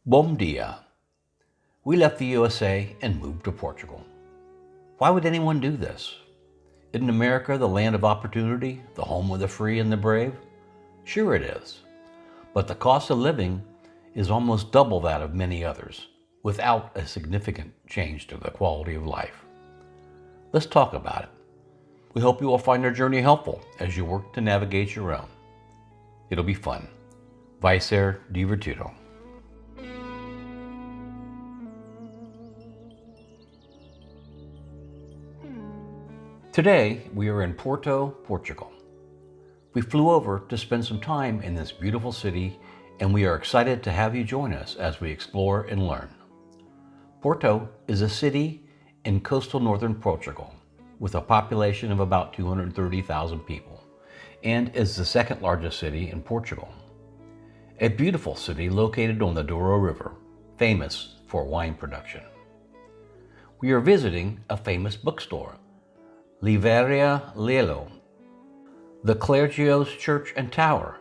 Bom dia. We left the USA and moved to Portugal. Why would anyone do this? Isn't America the land of opportunity, the home of the free and the brave? Sure it is. But the cost of living is almost double that of many others, without a significant change to the quality of life. Let's talk about it. We hope you will find our journey helpful as you work to navigate your own. It'll be fun. Vai ser divertido. Today, we are in Porto, Portugal. We flew over to spend some time in this beautiful city, and we are excited to have you join us as we explore and learn. Porto is a city in coastal northern Portugal with a population of about 230,000 people and is the second largest city in Portugal. A beautiful city located on the Douro River, famous for wine production. We are visiting a famous bookstore, Livraria Lelo, the Clergios Church and Tower,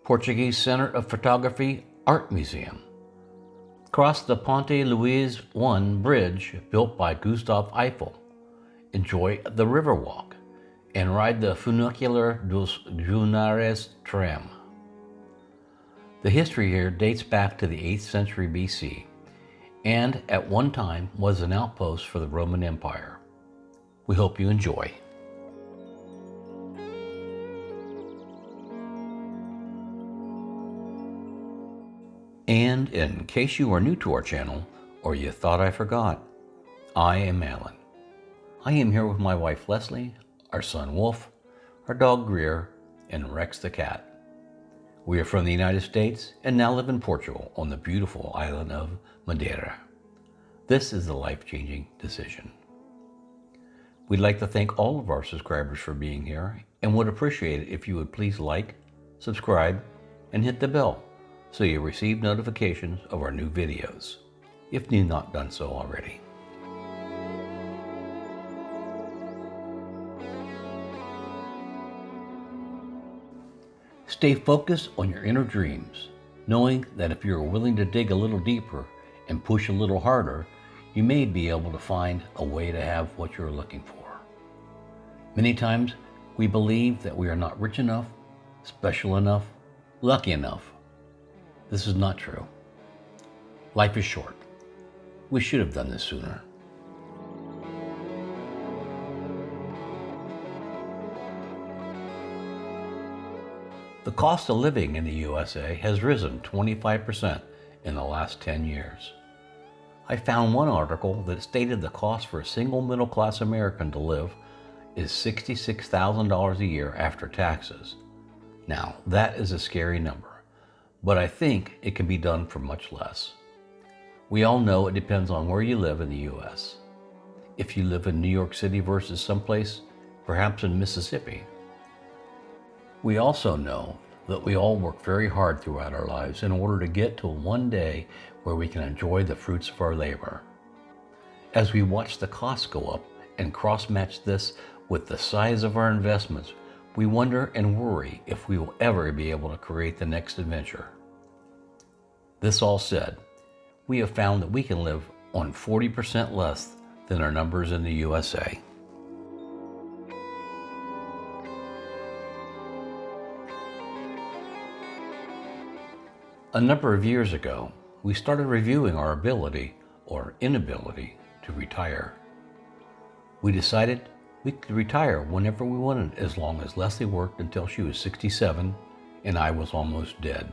Portuguese Center of Photography Art Museum. Cross the Ponte Luís I bridge built by Gustav Eiffel. Enjoy the river walk and ride the Funicular dos Gunares tram. The history here dates back to the 8th century BC and at one time was an outpost for the Roman Empire. We hope you enjoy. And in case you are new to our channel, or you thought I forgot, I am Alan. I am here with my wife Leslie, our son Wolf, our dog Greer, and Rex the cat. We are from the United States and now live in Portugal on the beautiful island of Madeira. This is a life-changing decision. We'd like to thank all of our subscribers for being here and would appreciate it if you would please like, subscribe, and hit the bell so you receive notifications of our new videos, if you've not done so already. Stay focused on your inner dreams, knowing that if you're willing to dig a little deeper and push a little harder, you may be able to find a way to have what you're looking for. Many times, we believe that we are not rich enough, special enough, lucky enough. This is not true. Life is short. We should have done this sooner. The cost of living in the USA has risen 25% in the last 10 years. I found one article that stated the cost for a single middle-class American to live is $66,000 a year after taxes. Now, that is a scary number, but I think it can be done for much less. We all know it depends on where you live in the US. If you live in New York City versus someplace, perhaps in Mississippi. We also know that we all work very hard throughout our lives in order to get to one day where we can enjoy the fruits of our labor. As we watch the costs go up and cross-match this with the size of our investments, we wonder and worry if we will ever be able to create the next adventure. This all said, we have found that we can live on 40% less than our numbers in the USA. A number of years ago, we started reviewing our ability or inability to retire. We decided we could retire whenever we wanted as long as Leslie worked until she was 67 and I was almost dead.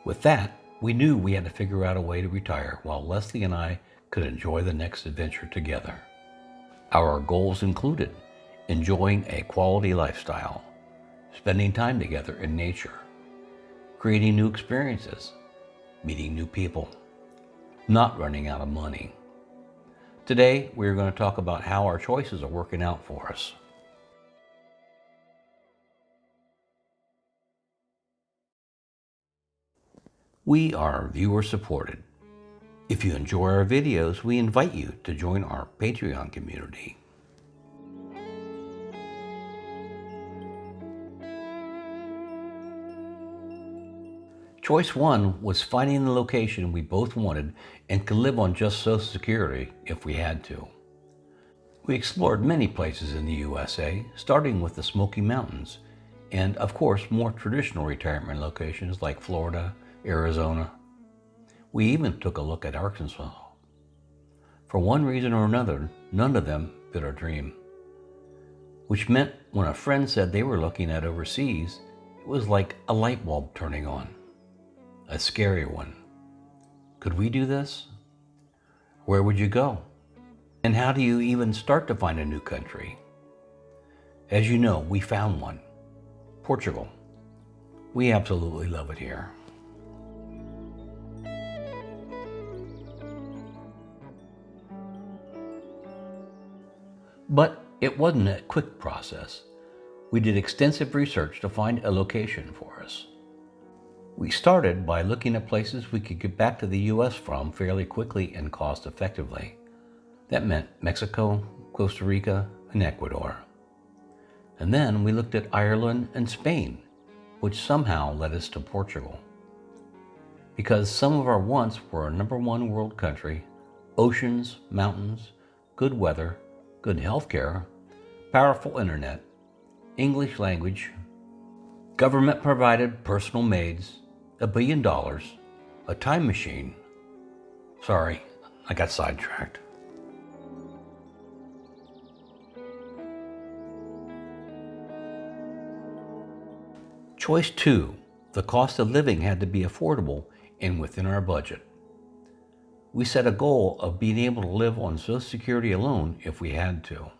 With that, we knew we had to figure out a way to retire while Leslie and I could enjoy the next adventure together. Our goals included enjoying a quality lifestyle, spending time together in nature, creating new experiences, meeting new people, not running out of money. Today, we're going to talk about how our choices are working out for us. We are viewer supported. If you enjoy our videos, we invite you to join our Patreon community. Choice 1 was finding the location we both wanted and could live on just Social Security if we had to. We explored many places in the USA, starting with the Smoky Mountains, and of course more traditional retirement locations like Florida, Arizona. We even took a look at Arkansas. For one reason or another, none of them fit our dream, which meant when a friend said they were looking at overseas, it was like a light bulb turning on. A scary one. Could we do this? Where would you go? And how do you even start to find a new country? As you know, we found one. Portugal. We absolutely love it here. But it wasn't a quick process. We did extensive research to find a location for us. We started by looking at places we could get back to the US from fairly quickly and cost effectively. That meant Mexico, Costa Rica, and Ecuador. And then we looked at Ireland and Spain, which somehow led us to Portugal. Because some of our wants were a #1 world country, oceans, mountains, good weather, good healthcare, powerful internet, English language, government-provided personal maids, $1 billion, a time machine. Sorry, I got sidetracked. Choice 2, the cost of living had to be affordable and within our budget. We set a goal of being able to live on Social Security alone if we had to.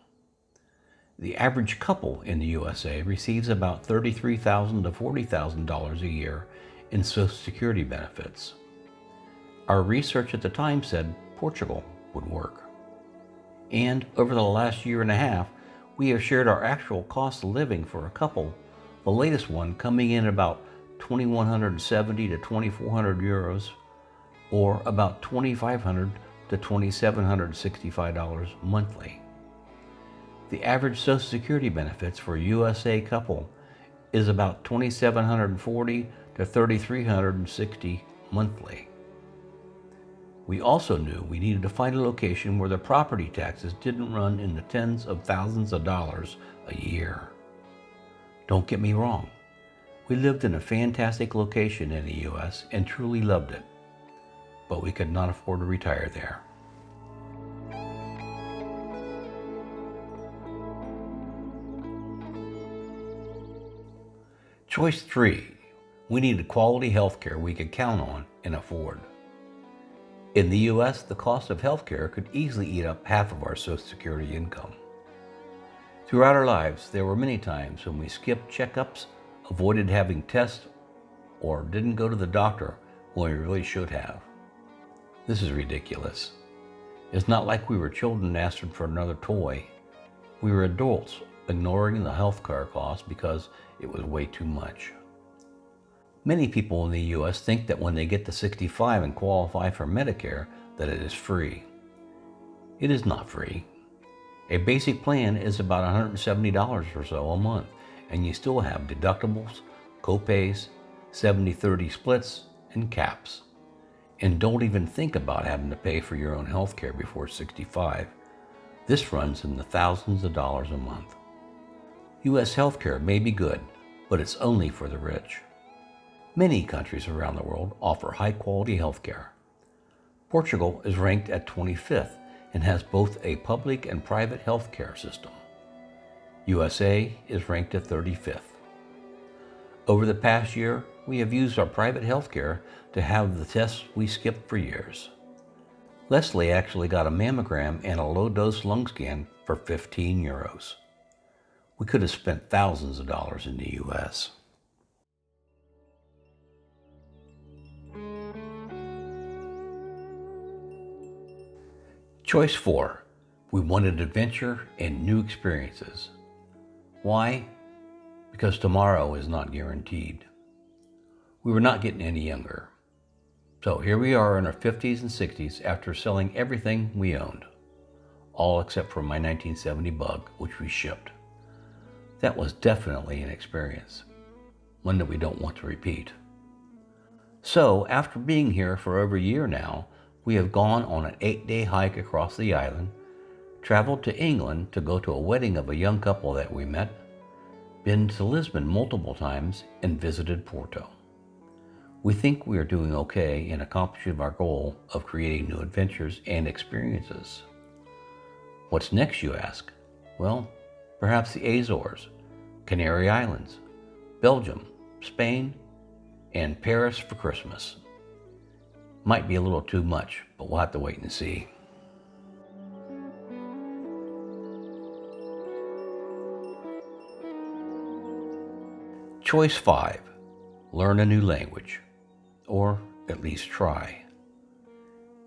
The average couple in the USA receives about $33,000 to $40,000 a year in Social Security benefits. Our research at the time said Portugal would work. And over the last year and a half, we have shared our actual cost of living for a couple, the latest one coming in about 2,170 to 2,400 euros, or about $2,500 to $2,765 monthly. The average Social Security benefits for a USA couple is about $2,740 to $3,360 monthly. We also knew we needed to find a location where the property taxes didn't run in the tens of thousands of dollars a year. Don't get me wrong, we lived in a fantastic location in the US and truly loved it, but we could not afford to retire there. Choice 3, we needed quality health care we could count on and afford. In the US, the cost of health care could easily eat up half of our Social Security income. Throughout our lives, there were many times when we skipped checkups, avoided having tests, or didn't go to the doctor when we really should have. This is ridiculous. It's not like we were children asking for another toy. We were adults ignoring the health care costs because it was way too much. Many people in the US think that when they get to 65 and qualify for Medicare, that it is free. It is not free. A basic plan is about $170 or so a month, and you still have deductibles, copays, 70-30 splits, and caps. And don't even think about having to pay for your own health care before 65. This runs in the thousands of dollars a month. U.S. healthcare may be good, but it's only for the rich. Many countries around the world offer high-quality healthcare. Portugal is ranked at 25th and has both a public and private healthcare system. USA is ranked at 35th. Over the past year, we have used our private healthcare to have the tests we skipped for years. Leslie actually got a mammogram and a low-dose lung scan for 15 euros. We could have spent thousands of dollars in the US. Choice 4. We wanted adventure and new experiences. Why? Because tomorrow is not guaranteed. We were not getting any younger. So here we are in our 50s and 60s after selling everything we owned. All except for my 1970 Bug, which we shipped. That was definitely an experience. One that we don't want to repeat. So, after being here for over a year now, we have gone on an 8-day hike across the island, traveled to England to go to a wedding of a young couple that we met, been to Lisbon multiple times, and visited Porto. We think we are doing okay in accomplishing our goal of creating new adventures and experiences. What's next, you ask? Well, perhaps the Azores, Canary Islands, Belgium, Spain, and Paris for Christmas. Might be a little too much, but we'll have to wait and see. Choice 5. Learn a new language, or at least try.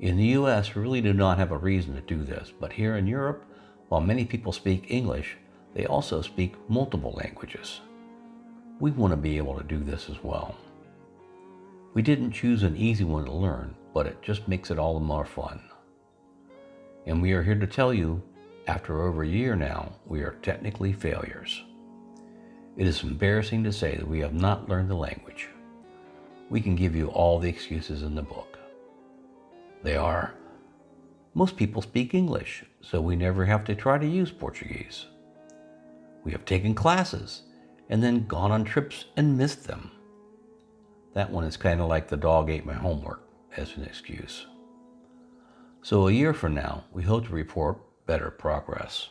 In the US, we really do not have a reason to do this, but here in Europe, while many people speak English, they also speak multiple languages. We want to be able to do this as well. We didn't choose an easy one to learn, but it just makes it all the more fun. And we are here to tell you, after over a year now, we are technically failures. It is embarrassing to say that we have not learned the language. We can give you all the excuses in the book. They are, most people speak English, so we never have to try to use Portuguese. We have taken classes and then gone on trips and missed them. That one is kind of like the dog ate my homework as an excuse. So a year from now, we hope to report better progress.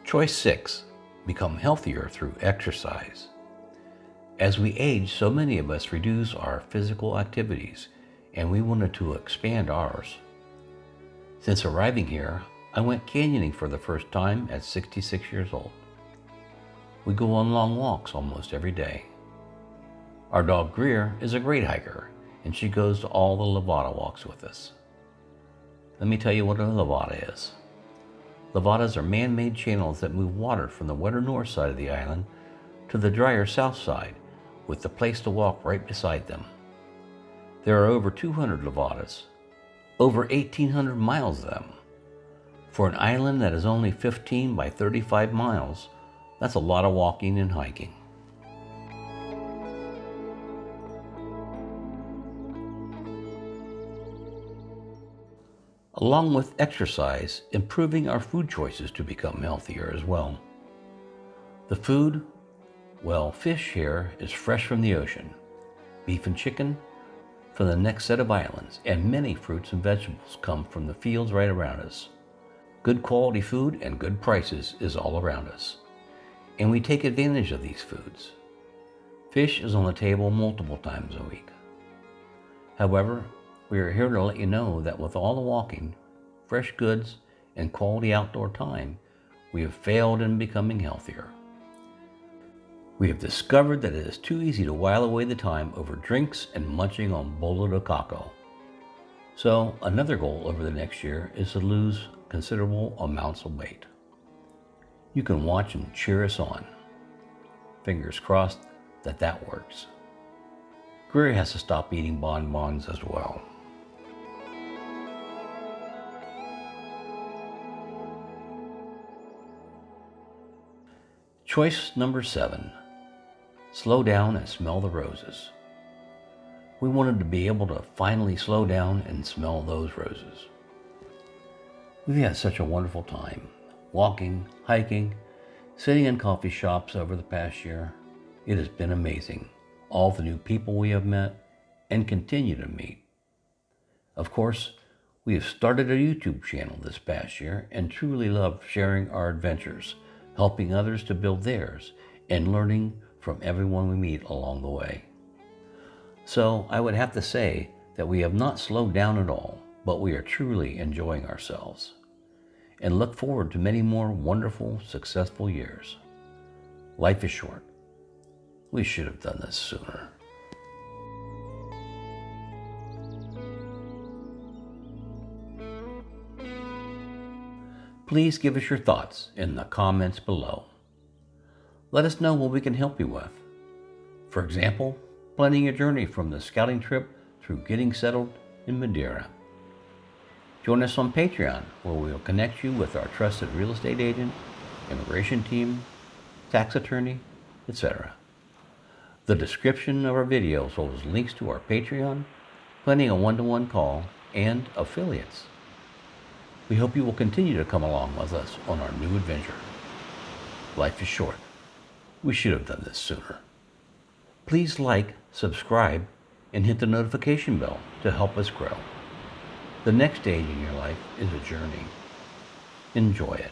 Choice 6. Become healthier through exercise. As we age, so many of us reduce our physical activities, and we wanted to expand ours. Since arriving here, I went canyoning for the first time at 66 years old. We go on long walks almost every day. Our dog Greer is a great hiker, and she goes to all the levada walks with us. Let me tell you what a levada is. Levadas are man-made channels that move water from the wetter north side of the island to the drier south side, with the place to walk right beside them. There are over 200 levadas, over 1,800 miles of them. For an island that is only 15 by 35 miles, that's a lot of walking and hiking. Along with exercise, improving our food choices to become healthier as well. The food, well, fish here is fresh from the ocean, beef and chicken from the next set of islands, and many fruits and vegetables come from the fields right around us. Good quality food and good prices is all around us, and we take advantage of these foods. Fish is on the table multiple times a week. However, we are here to let you know that with all the walking, fresh goods, and quality outdoor time, we have failed in becoming healthier. We have discovered that it is too easy to while away the time over drinks and munching on bolo de caco. So another goal over the next year is to lose considerable amounts of weight. You can watch and cheer us on. Fingers crossed that that works. Greer has to stop eating bonbons as well. Choice number 7. Slow down and smell the roses. We wanted to be able to finally slow down and smell those roses. We've had such a wonderful time, walking, hiking, sitting in coffee shops over the past year. It has been amazing, all the new people we have met and continue to meet. Of course, we have started a YouTube channel this past year and truly love sharing our adventures, helping others to build theirs, and learning from everyone we meet along the way. So I would have to say that we have not slowed down at all, but we are truly enjoying ourselves and look forward to many more wonderful, successful years. Life is short. We should have done this sooner. Please give us your thoughts in the comments below. Let us know what we can help you with. For example, planning a journey from the scouting trip through getting settled in Madeira. Join us on Patreon, where we will connect you with our trusted real estate agent immigration team, tax attorney, etc. The description of our videos holds links to our Patreon, planning a one-to-one call, and affiliates. We hope you will continue to come along with us on our new adventure. Life is short. We should have done this sooner. Please like, subscribe, and hit the notification bell to help us grow. The next stage in your life is a journey. Enjoy it.